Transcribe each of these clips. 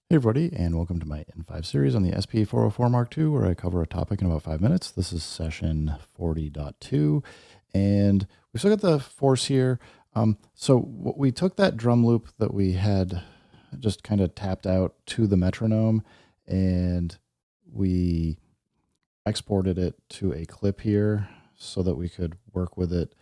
Hey everybody, and welcome to my N5 series on the SP404 Mark II, where I cover a topic in about 5 minutes. This is session 40.2, and we've still got the force here. So we took that drum loop that we had just kind of tapped out to the metronome, and we exported it to a clip here so that we could work with it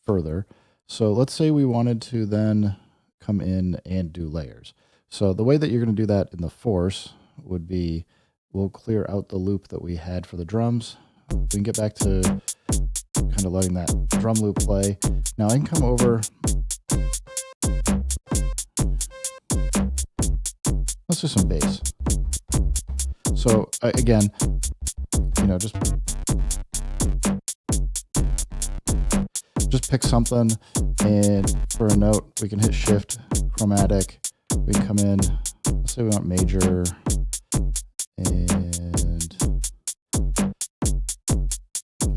further. So let's say we wanted to then come in and do layers. So the way that you're going to do that in the force would be, we'll clear out the loop that we had for the drums. We can get back to kind of letting that drum loop play. Now I can come over. Let's do some bass. So again, just pick something, and for a note, we can hit shift, chromatic. We can come in, let's say we want major, and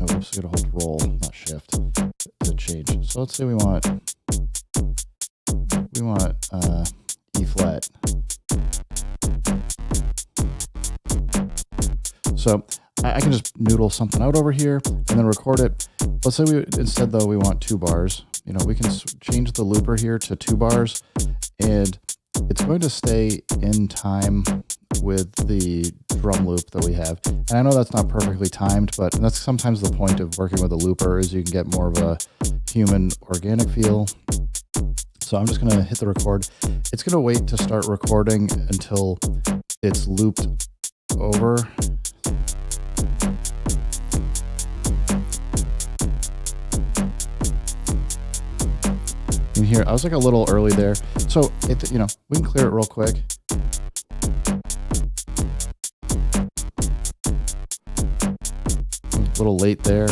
oops, we gotta hold roll, not shift, to change. So let's say we want E flat. So I can just noodle something out over here and then record it. Let's say instead though we want 2 bars. We can change the looper here to 2 bars, and it's going to stay in time with the drum loop that we have. And I know that's not perfectly timed, but that's sometimes the point of working with a looper, is you can get more of a human organic feel. So I'm just going to hit the record. It's going to wait to start recording until it's looped over. In here, I was like a little early there, so we can clear it real quick. A little late there,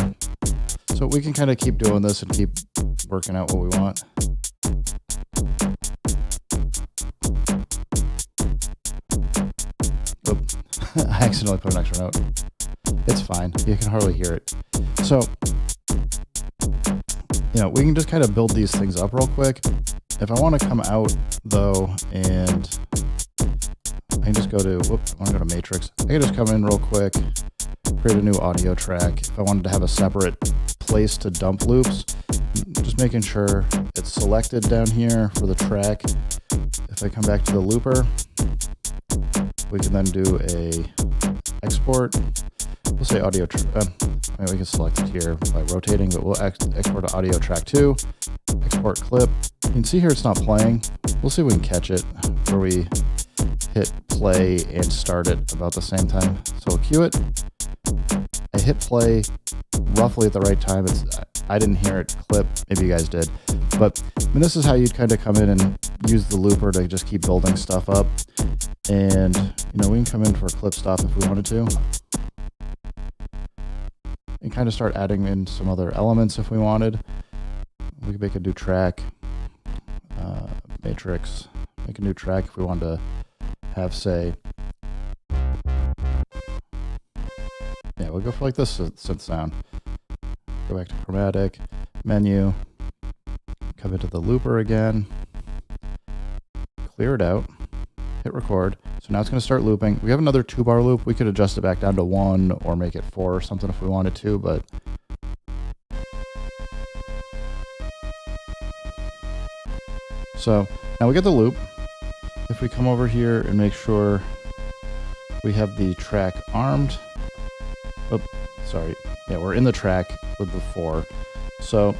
so we can kind of keep doing this and keep working out what we want. Oop. I accidentally put an extra note. It's fine, you can hardly hear it. So we can just kind of build these things up real quick. If I want to come out though, and I can just go to, I want to go to matrix. I can just come in real quick, create a new audio track. If I wanted to have a separate place to dump loops, just making sure it's selected down here for the track. If I come back to the looper, we can then do a export. We'll say audio, we can select it here by rotating, but we'll export to audio track 2, export clip. You can see here it's not playing. We'll see if we can catch it where we hit play and start it about the same time. So we'll cue it. I hit play roughly at the right time. I didn't hear it clip, maybe you guys did. But this is how you'd kind of come in and use the looper to just keep building stuff up. And we can come in for a clip stop if we wanted to. And kind of start adding in some other elements if we wanted. We could make a new track, matrix, make a new track if we wanted to have, say, we'll go for like this synth sound. Go back to chromatic, menu, come into the looper again, clear it out, hit record. So now it's going to start looping. We have another 2-bar loop. We could adjust it back down to 1 or make it 4 or something if we wanted to, but so now we get the loop. If we come over here and make sure we have the track armed. We're in the track with the 4. So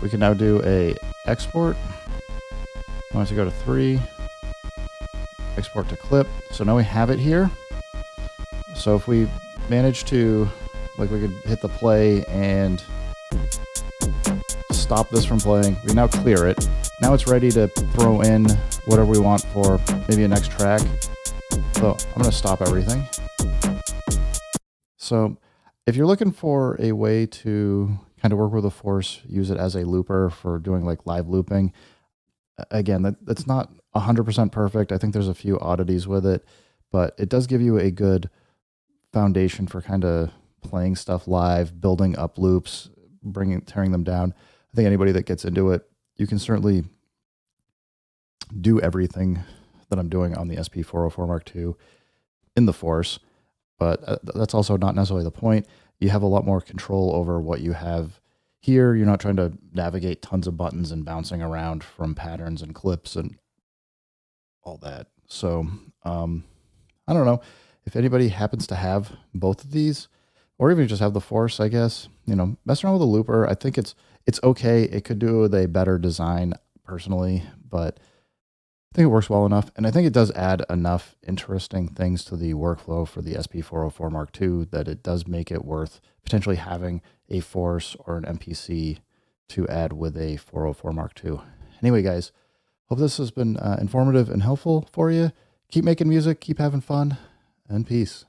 we can now do a export. I want to go to 3. Export to clip. So now we have it here. So if we manage to, we could hit the play and stop this from playing. We now clear it. Now it's ready to throw in whatever we want for maybe a next track. So I'm going to stop everything. So if you're looking for a way to kind of work with a force, use it as a looper for doing like live looping. Again, that's not 100% perfect. I think there's a few oddities with it, but it does give you a good foundation for kind of playing stuff live, building up loops, tearing them down. I think anybody that gets into it, you can certainly do everything that I'm doing on the SP404 Mark II in the Force, but that's also not necessarily the point. You have a lot more control over what you have here. You're not trying to navigate tons of buttons and bouncing around from patterns and clips and all that. So I don't know if anybody happens to have both of these, or even just have the Force, I guess, mess around with a looper. I think it's okay. It could do with a better design personally, but I think it works well enough. And I think it does add enough interesting things to the workflow for the SP404 Mark II that it does make it worth potentially having a Force or an MPC to add with a 404 Mark II. Anyway, guys, hope this has been informative and helpful for you. Keep making music, keep having fun, and peace.